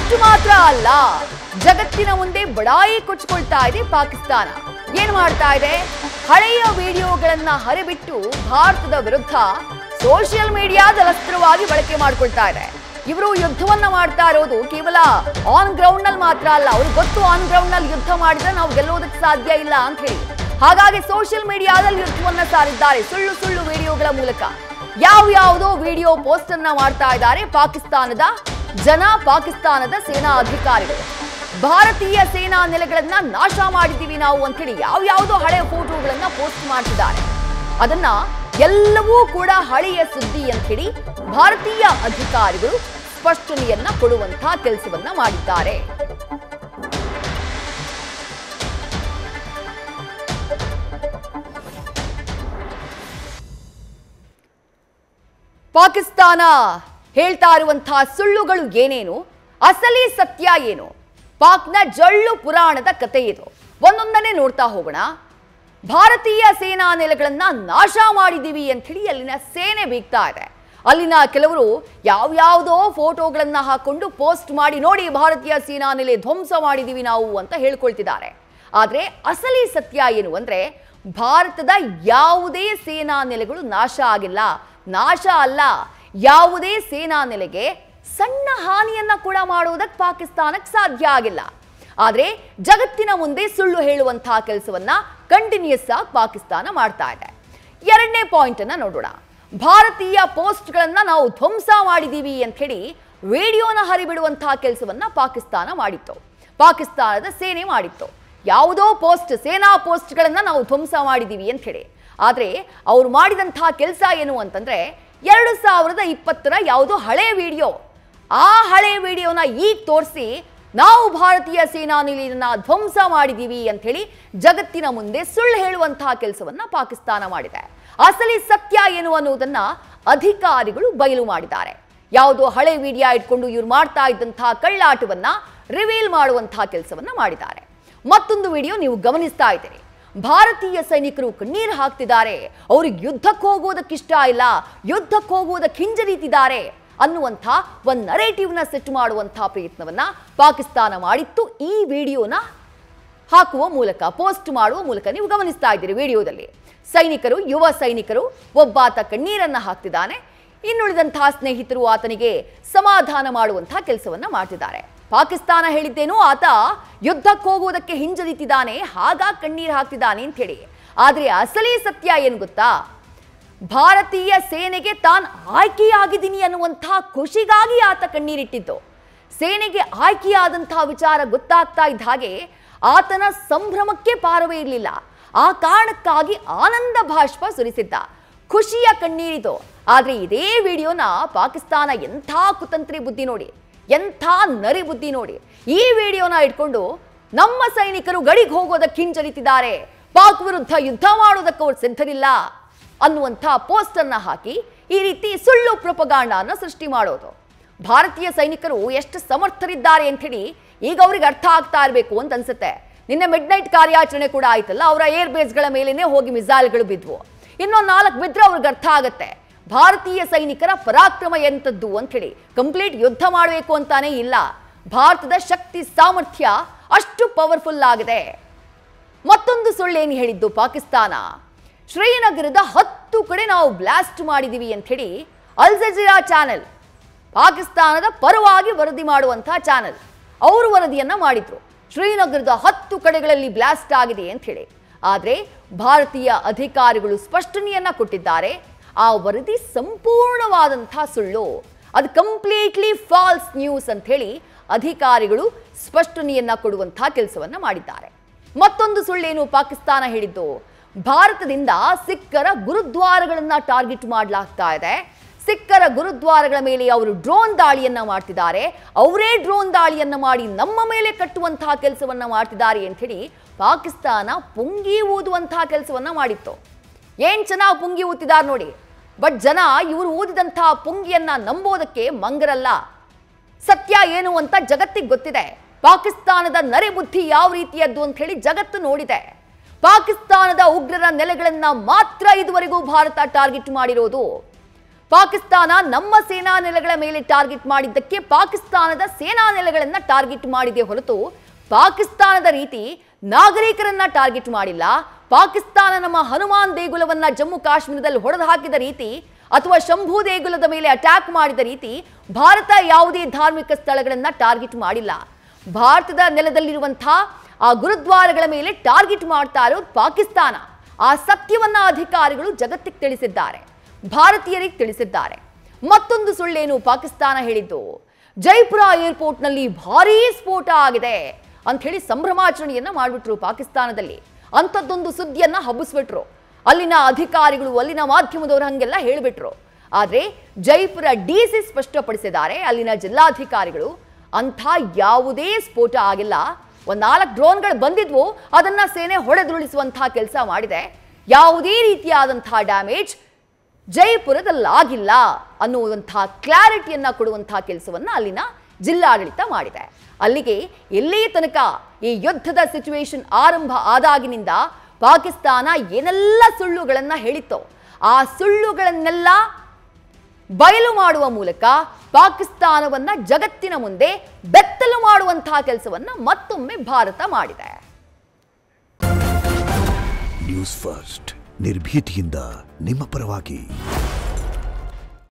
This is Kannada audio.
ಅಷ್ಟು ಮಾತ್ರ ಅಲ್ಲ, ಜಗತ್ತಿನ ಮುಂದೆ ಬಡಾಯಿ ಕೊಚ್ಚಿಕೊಳ್ತಾ ಇದೆ ಪಾಕಿಸ್ತಾನ. ಏನ್ ಮಾಡ್ತಾ ಇದೆ? ಹಳೆಯ ವಿಡಿಯೋಗಳನ್ನ ಹರಿಬಿಟ್ಟು ಭಾರತದ ವಿರುದ್ಧ ಸೋಷಿಯಲ್ ಮೀಡಿಯಾದ ಅಸ್ತ್ರವಾಗಿ ಬಳಕೆ ಮಾಡ್ಕೊಳ್ತಾ ಇದೆ. ಇವರು ಯುದ್ಧವನ್ನ ಮಾಡ್ತಾ ಇರೋದು ಕೇವಲ ಆನ್ ಗ್ರೌಂಡ್ ನಲ್ಲಿ ಮಾತ್ರ ಅಲ್ಲ, ಅವ್ರಿಗೆ ಗೊತ್ತು ಆನ್ ಗ್ರೌಂಡ್ ನಲ್ಲಿ ಯುದ್ಧ ಮಾಡಿದ್ರೆ ನಾವು ಗೆಲ್ಲೋದಕ್ಕೆ ಸಾಧ್ಯ ಇಲ್ಲ ಅಂತ ಹೇಳಿ. ಹಾಗಾಗಿ ಸೋಷಿಯಲ್ ಮೀಡಿಯಾದಲ್ಲಿ ಯುದ್ಧವನ್ನ ಸಾರಿದ್ದಾರೆ ಸುಳ್ಳು ಸುಳ್ಳು ವಿಡಿಯೋಗಳ ಮೂಲಕ. ಯಾವ್ಯಾವುದೋ ವಿಡಿಯೋ ಪೋಸ್ಟ್ ಅನ್ನ ಮಾಡ್ತಾ ಇದ್ದಾರೆ ಪಾಕಿಸ್ತಾನದ ಜನ, ಪಾಕಿಸ್ತಾನದ ಸೇನಾ ಅಧಿಕಾರಿಗಳು. ಭಾರತೀಯ ಸೇನಾ ನೆಲೆಗಳನ್ನ ನಾಶ ಮಾಡಿದ್ದೀವಿ ನಾವು ಅಂತ ಹೇಳಿ ಯಾವ್ಯಾವುದೋ ಹಳೆಯ ಫೋಟೋಗಳನ್ನ ಪೋಸ್ಟ್ ಮಾಡ್ತಿದ್ದಾರೆ. ಅದನ್ನ ಎಲ್ಲವೂ ಕೂಡ ಹಳೆಯ ಸುದ್ದಿ ಅಂತ ಹೇಳಿ ಭಾರತೀಯ ಅಧಿಕಾರಿಗಳು ಸ್ಪಷ್ಟನೆಯನ್ನ ಕೊಡುವಂತಹ ಕೆಲಸವನ್ನ ಮಾಡಿದ್ದಾರೆ. ಪಾಕಿಸ್ತಾನ ಹೇಳ್ತಾ ಇರುವಂತಹ ಸುಳ್ಳುಗಳು ಏನೇನು, ಅಸಲಿ ಸತ್ಯ ಏನು, ಪಾಕ್ನ ಜಳ್ಳು ಪುರಾಣದ ಕತೆ ಇದು. ಒಂದೊಂದನ್ನೇ ನೋಡ್ತಾ ಹೋಗೋಣ. ಭಾರತೀಯ ಸೇನಾ ನೆಲೆಗಳನ್ನ ನಾಶ ಮಾಡಿದೀವಿ ಅಂತ ಹೇಳಿ ಅಲ್ಲಿನ ಸೇನೆ ಬೀಗ್ತಾ ಇದೆ. ಅಲ್ಲಿನ ಕೆಲವರು ಯಾವ್ಯಾವುದೋ ಫೋಟೋಗಳನ್ನ ಹಾಕೊಂಡು ಪೋಸ್ಟ್ ಮಾಡಿ, ನೋಡಿ ಭಾರತೀಯ ಸೇನಾ ನೆಲೆ ಧ್ವಂಸ ಮಾಡಿದೀವಿ ನಾವು ಅಂತ ಹೇಳ್ಕೊಳ್ತಿದ್ದಾರೆ. ಆದ್ರೆ ಅಸಲಿ ಸತ್ಯ ಏನು ಅಂದ್ರೆ, ಭಾರತದ ಯಾವುದೇ ಸೇನಾ ನೆಲೆಗಳು ನಾಶ ಆಗಿಲ್ಲ. ನಾಶ ಅಲ್ಲ, ಯಾವುದೇ ಸೇನಾ ನೆಲೆಗೆ ಸಣ್ಣ ಹಾನಿಯನ್ನ ಕೂಡ ಮಾಡುವುದಕ್ಕೆ ಪಾಕಿಸ್ತಾನಕ್ಕೆ ಸಾಧ್ಯ ಆಗಿಲ್ಲ. ಆದ್ರೆ ಜಗತ್ತಿನ ಮುಂದೆ ಸುಳ್ಳು ಹೇಳುವಂತಹ ಕೆಲಸವನ್ನ ಕಂಟಿನ್ಯೂಸ್ ಆಗಿ ಪಾಕಿಸ್ತಾನ ಮಾಡ್ತಾ ಇದೆ. ಎರಡನೇ ಪಾಯಿಂಟ್ ಅನ್ನ ನೋಡೋಣ. ಭಾರತೀಯ ಪೋಸ್ಟ್ಗಳನ್ನ ನಾವು ಧ್ವಂಸ ಮಾಡಿದೀವಿ ಅಂತ ಹೇಳಿ ವಿಡಿಯೋನ ಹರಿಬಿಡುವಂತಹ ಕೆಲಸವನ್ನ ಪಾಕಿಸ್ತಾನ ಮಾಡಿತ್ತು, ಪಾಕಿಸ್ತಾನದ ಸೇನೆ ಮಾಡಿತ್ತು. ಯಾವುದೋ ಪೋಸ್ಟ್, ಸೇನಾ ಪೋಸ್ಟ್ಗಳನ್ನ ನಾವು ಧ್ವಂಸ ಮಾಡಿದೀವಿ ಅಂತ ಹೇಳಿ. ಆದ್ರೆ ಅವ್ರು ಮಾಡಿದಂತಹ ಕೆಲಸ ಏನು ಅಂತಂದ್ರೆ, 2020 ಯಾವುದೋ ಹಳೆ ವಿಡಿಯೋ, ಆ ಹಳೆ ವಿಡಿಯೋನ ಈಗ ತೋರಿಸಿ ನಾವು ಭಾರತೀಯ ಸೇನಾ ನೆಲೆಯನ್ನ ಧ್ವಂಸ ಮಾಡಿದೀವಿ ಅಂತ ಹೇಳಿ ಜಗತ್ತಿನ ಮುಂದೆ ಸುಳ್ಳು ಹೇಳುವಂತಹ ಕೆಲಸವನ್ನ ಪಾಕಿಸ್ತಾನ ಮಾಡಿದೆ. ಅಸಲಿ ಸತ್ಯ ಏನು ಅನ್ನೋದನ್ನ ಅಧಿಕಾರಿಗಳು ಬಯಲು ಮಾಡಿದ್ದಾರೆ. ಯಾವುದೋ ಹಳೆ ವಿಡಿಯೋ ಇಟ್ಕೊಂಡು ಇವ್ರು ಮಾಡ್ತಾ ಇದ್ದಂತಹ ಕಳ್ಳಾಟವನ್ನ ರಿವೀಲ್ ಮಾಡುವಂತಹ ಕೆಲಸವನ್ನ ಮಾಡಿದ್ದಾರೆ. ಮತ್ತೊಂದು ವಿಡಿಯೋ ನೀವು ಗಮನಿಸ್ತಾ ಇದ್ದೀರಿ. ಭಾರತೀಯ ಸೈನಿಕರು ಕಣ್ಣೀರು ಹಾಕ್ತಿದ್ದಾರೆ, ಅವ್ರಿಗೆ ಯುದ್ಧಕ್ಕೆ ಹೋಗೋದಕ್ಕಿಷ್ಟ ಇಲ್ಲ, ಯುದ್ಧಕ್ಕೆ ಹೋಗೋದಕ್ಕೆ ಹಿಂಜರಿತಿದ್ದಾರೆ ಅನ್ನುವಂಥ ಒಂದು ನರೇಟಿವ್ನ ಸೆಟ್ ಮಾಡುವಂತಹ ಪ್ರಯತ್ನವನ್ನ ಪಾಕಿಸ್ತಾನ ಮಾಡಿತ್ತು. ಈ ವಿಡಿಯೋನ ಹಾಕುವ ಮೂಲಕ, ಪೋಸ್ಟ್ ಮಾಡುವ ಮೂಲಕ ನೀವು ಗಮನಿಸ್ತಾ ಇದ್ದೀರಿ. ವಿಡಿಯೋದಲ್ಲಿ ಸೈನಿಕರು, ಯುವ ಸೈನಿಕರು, ಒಬ್ಬಾತ ಕಣ್ಣೀರನ್ನ ಹಾಕ್ತಿದ್ದಾನೆ, ಇನ್ನುಳಿದಂತಹ ಸ್ನೇಹಿತರು ಆತನಿಗೆ ಸಮಾಧಾನ ಮಾಡುವಂತಹ ಕೆಲಸವನ್ನ ಮಾಡ್ತಿದ್ದಾರೆ. ಪಾಕಿಸ್ತಾನ ಹೇಳಿದ್ದೇನೋ ಆತ ಯುದ್ಧಕ್ಕೆ ಹೋಗುವುದಕ್ಕೆ ಹಿಂಜರಿತಿದ್ದಾನೆ, ಹಾಗಾಗಿ ಕಣ್ಣೀರು ಹಾಕ್ತಿದ್ದಾನೆ ಅಂತ ಹೇಳಿ. ಆದ್ರೆ ಅಸಲಿ ಸತ್ಯ ಏನು ಗೊತ್ತಾ? ಭಾರತೀಯ ಸೇನೆಗೆ ತಾನು ಆಯ್ಕೆಯಾಗಿದ್ದೀನಿ ಅನ್ನುವಂತಹ ಖುಷಿಗಾಗಿ ಆತ ಕಣ್ಣೀರಿಟ್ಟಿದ್ದು. ಸೇನೆಗೆ ಆಯ್ಕೆಯಾದಂತಹ ವಿಚಾರ ಗೊತ್ತಾಗ್ತಾ ಇದ್ದ ಹಾಗೆ ಆತನ ಸಂಭ್ರಮಕ್ಕೆ ಪಾರವೇ ಇರಲಿಲ್ಲ. ಆ ಕಾರಣಕ್ಕಾಗಿ ಆನಂದ ಬಾಷ್ಪ ಸುರಿಸಿದ್ದ, ಖುಷಿಯ ಕಣ್ಣೀರಿತು. ಆದ್ರೆ ಇದೇ ವಿಡಿಯೋನ ಪಾಕಿಸ್ತಾನ ಎಂಥ ಕುತಂತ್ರಿ ಬುದ್ಧಿ ನೋಡಿ, ಎಂಥ ನರಿ ಬುದ್ಧಿ ನೋಡಿ. ಈ ವಿಡಿಯೋನ ಇಟ್ಕೊಂಡು ನಮ್ಮ ಸೈನಿಕರು ಗಡಿಗೆ ಹೋಗೋದಕ್ಕೆ ಹಿಂಜರಿತಿದ್ದಾರೆ, ಪಾಕ್ ವಿರುದ್ಧ ಯುದ್ಧ ಮಾಡೋದಕ್ಕೆ ಅವ್ರು ಸಿದ್ಧರಿಲ್ಲ ಅನ್ನುವಂಥ ಪೋಸ್ಟ್ ಅನ್ನ ಹಾಕಿ ಈ ರೀತಿ ಸುಳ್ಳು ಪ್ರೊಪಗಾಂಡಾನ ಸೃಷ್ಟಿ ಮಾಡೋದು. ಭಾರತೀಯ ಸೈನಿಕರು ಎಷ್ಟು ಸಮರ್ಥರಿದ್ದಾರೆ ಅಂತ ಹೇಳಿ ಈಗ ಅವ್ರಿಗೆ ಅರ್ಥ ಆಗ್ತಾ ಇರಬೇಕು ಅಂತ ಅನ್ಸುತ್ತೆ. ನಿನ್ನೆ ಮಿಡ್ ನೈಟ್ ಕಾರ್ಯಾಚರಣೆ ಕೂಡ ಆಯ್ತಲ್ಲ, ಅವರ ಏರ್ ಬೇಸ್ಗಳ ಮೇಲೇನೆ ಹೋಗಿ ಮಿಸೈಲ್ಗಳು ಬಿದ್ವು. ಇನ್ನೊಂದು 4 ಬಿದ್ರೆ ಅವ್ರಿಗೆ ಅರ್ಥ ಆಗತ್ತೆ ಭಾರತೀಯ ಸೈನಿಕರ ಪರಾಕ್ರಮ ಎಂತದ್ದು ಅಂತ ಹೇಳಿ. ಕಂಪ್ಲೀಟ್ ಯುದ್ಧ ಮಾಡಬೇಕು ಅಂತಾನೆ ಇಲ್ಲ, ಭಾರತದ ಶಕ್ತಿ ಸಾಮರ್ಥ್ಯ ಅಷ್ಟು ಪವರ್ಫುಲ್ ಆಗಿದೆ. ಮತ್ತೊಂದು ಸುಳ್ಳೇನು ಹೇಳಿದ್ದು ಪಾಕಿಸ್ತಾನ, ಶ್ರೀನಗರದ 10 ಕಡೆ ನಾವು ಬ್ಲಾಸ್ಟ್ ಮಾಡಿದೀವಿ ಅಂತ ಹೇಳಿ ಅಲ್ ಜಜೀರಾ ಚಾನೆಲ್, ಪಾಕಿಸ್ತಾನದ ಪರವಾಗಿ ವರದಿ ಮಾಡುವಂತಹ ಚಾನೆಲ್, ಅವರು ವರದಿಯನ್ನ ಮಾಡಿದ್ರು. ಶ್ರೀನಗರದ 10 ಕಡೆಗಳಲ್ಲಿ ಬ್ಲಾಸ್ಟ್ ಆಗಿದೆ ಅಂತ ಹೇಳಿ. ಆದ್ರೆ ಭಾರತೀಯ ಅಧಿಕಾರಿಗಳು ಸ್ಪಷ್ಟನೆಯನ್ನ ಕೊಟ್ಟಿದ್ದಾರೆ, ಆ ವರದಿ ಸಂಪೂರ್ಣವಾದಂತಹ ಸುಳ್ಳು, ಅದು ಕಂಪ್ಲೀಟ್ಲಿ ಫಾಲ್ಸ್ ನ್ಯೂಸ್ ಅಂತ ಹೇಳಿ ಅಧಿಕಾರಿಗಳು ಸ್ಪಷ್ಟನೆಯನ್ನ ಕೊಡುವಂತಹ ಕೆಲಸವನ್ನ ಮಾಡಿದ್ದಾರೆ. ಮತ್ತೊಂದು ಸುಳ್ಳೇನು ಪಾಕಿಸ್ತಾನ ಹೇಳಿದ್ದು, ಭಾರತದಿಂದ ಸಿಖ್ಖರ ಗುರುದ್ವಾರಗಳನ್ನ ಟಾರ್ಗೆಟ್ ಮಾಡಲಾಗ್ತಾ ಇದೆ, ಸಿಖ್ಖರ ಗುರುದ್ವಾರಗಳ ಮೇಲೆ ಅವರು ಡ್ರೋನ್ ದಾಳಿಯನ್ನ ಮಾಡ್ತಿದ್ದಾರೆ, ಅವರೇ ಡ್ರೋನ್ ದಾಳಿಯನ್ನ ಮಾಡಿ ನಮ್ಮ ಮೇಲೆ ಕಟ್ಟುವಂತಹ ಕೆಲಸವನ್ನ ಮಾಡ್ತಿದ್ದಾರೆ ಅಂತ ಹೇಳಿ ಪಾಕಿಸ್ತಾನ ಪುಂಗಿ ಊದುವಂತಹ ಕೆಲಸವನ್ನ ಮಾಡಿತ್ತು. ಏನ್ ಚೆನ್ನಾಗಿ ಪುಂಗಿ ಊತಿದ್ದಾರೆ ನೋಡಿ. ಬಟ್ ಜನ ಇವರು ಊದಿದಂತಹ ಪುಂಗಿಯನ್ನ ನಂಬೋದಕ್ಕೆ ಮಂಗರಲ್ಲ. ಸತ್ಯ ಏನು ಅಂತ ಜಗತ್ತಿಗೆ ಗೊತ್ತಿದೆ. ಪಾಕಿಸ್ತಾನದ ನರೆ ಬುದ್ಧಿ ಯಾವ ರೀತಿಯದ್ದು ಅಂತ ಹೇಳಿ ಜಗತ್ತು ನೋಡಿದೆ. ಪಾಕಿಸ್ತಾನದ ಉಗ್ರರ ನೆಲೆಗಳನ್ನ ಮಾತ್ರ ಇದುವರೆಗೂ ಭಾರತ ಟಾರ್ಗೆಟ್ ಮಾಡಿರೋದು. ಪಾಕಿಸ್ತಾನ ನಮ್ಮ ಸೇನಾ ನೆಲೆಗಳ ಮೇಲೆ ಟಾರ್ಗೆಟ್ ಮಾಡಿದ್ದಕ್ಕೆ ಪಾಕಿಸ್ತಾನದ ಸೇನಾ ನೆಲೆಗಳನ್ನ ಟಾರ್ಗೆಟ್ ಮಾಡಿದೆ ಹೊರತು ಪಾಕಿಸ್ತಾನದ ರೀತಿ ನಾಗರಿಕರನ್ನ ಟಾರ್ಗೆಟ್ ಮಾಡಿಲ್ಲ. ಪಾಕಿಸ್ತಾನ ನಮ್ಮ ಹನುಮಾನ್ ದೇಗುಲವನ್ನ ಜಮ್ಮು ಕಾಶ್ಮೀರದಲ್ಲಿ ಹೊಡೆದು ಹಾಕಿದ ರೀತಿ ಅಥವಾ ಶಂಭು ದೇಗುಲದ ಮೇಲೆ ಅಟ್ಯಾಕ್ ಮಾಡಿದ ರೀತಿ ಭಾರತ ಯಾವುದೇ ಧಾರ್ಮಿಕ ಸ್ಥಳಗಳನ್ನ ಟಾರ್ಗೆಟ್ ಮಾಡಿಲ್ಲ. ಭಾರತದ ನೆಲದಲ್ಲಿರುವಂತಹ ಆ ಗುರುದ್ವಾರಗಳ ಮೇಲೆ ಟಾರ್ಗೆಟ್ ಮಾಡ್ತಾ ಇರೋದು ಪಾಕಿಸ್ತಾನ. ಆ ಸತ್ಯವನ್ನ ಅಧಿಕಾರಿಗಳು ಜಗತ್ತಿಗೆ ತಿಳಿಸಿದ್ದಾರೆ, ಭಾರತೀಯರಿಗೆ ತಿಳಿಸಿದ್ದಾರೆ. ಮತ್ತೊಂದು ಸುಳ್ಳೇನು ಪಾಕಿಸ್ತಾನ ಹೇಳಿದ್ದು, ಜೈಪುರ ಏರ್ಪೋರ್ಟ್ನಲ್ಲಿ ಭಾರೀ ಸ್ಫೋಟ ಆಗಿದೆ ಅಂತ ಹೇಳಿ ಸಂಭ್ರಮಾಚರಣೆಯನ್ನ ಮಾಡಿಬಿಟ್ರು ಪಾಕಿಸ್ತಾನದಲ್ಲಿ. ಅಂಥದ್ದೊಂದು ಸುದ್ದಿಯನ್ನ ಹಬ್ಬಿಸ್ಬಿಟ್ರು. ಅಲ್ಲಿನ ಅಧಿಕಾರಿಗಳು, ಅಲ್ಲಿನ ಮಾಧ್ಯಮದವರು ಹಂಗೆಲ್ಲ ಹೇಳಿಬಿಟ್ರು. ಆದರೆ ಜೈಪುರ ಡಿಸಿ ಸ್ಪಷ್ಟಪಡಿಸಿದ್ದಾರೆ, ಅಲ್ಲಿನ ಜಿಲ್ಲಾಧಿಕಾರಿಗಳು ಅಂಥ ಯಾವುದೇ ಸ್ಫೋಟ ಆಗಿಲ್ಲ. 4 ಡ್ರೋನ್ಗಳು ಬಂದಿದ್ವು, ಅದನ್ನ ಸೇನೆ ಹೊಡೆದುರುಳಿಸುವಂತಹ ಕೆಲಸ ಮಾಡಿದೆ. ಯಾವುದೇ ರೀತಿಯಾದಂತಹ ಡ್ಯಾಮೇಜ್ ಜೈಪುರದಲ್ಲಾಗಿಲ್ಲ ಅನ್ನುವಂತಹ ಕ್ಲಾರಿಟಿಯನ್ನ ಕೊಡುವಂತಹ ಕೆಲಸವನ್ನ ಅಲ್ಲಿನ ಜಿಲ್ಲಾಡಳಿತ ಮಾಡಿದೆ. ಅಲ್ಲಿಗೆ ಎಲ್ಲಿಯ ತನಕ ಈ ಯುದ್ಧದ ಸಿಚುವೇಶನ್ ಆರಂಭ ಆದಾಗಿನಿಂದ ಪಾಕಿಸ್ತಾನ ಏನೆಲ್ಲ ಸುಳ್ಳುಗಳನ್ನ ಹೇಳಿತ್ತೋ ಆ ಸುಳ್ಳುಗಳನ್ನೆಲ್ಲ ಬಯಲು ಮಾಡುವ ಮೂಲಕ ಪಾಕಿಸ್ತಾನವನ್ನ ಜಗತ್ತಿನ ಮುಂದೆ ಬೆತ್ತಲು ಮಾಡುವಂತಹ ಕೆಲಸವನ್ನ ಮತ್ತೊಮ್ಮೆ ಭಾರತ ಮಾಡಿದೆ. ನ್ಯೂಸ್ ಫಸ್ಟ್ ನಿರ್ಭೀತಿಯಿಂದ ನಿಮ್ಮ ಪರವಾಗಿ.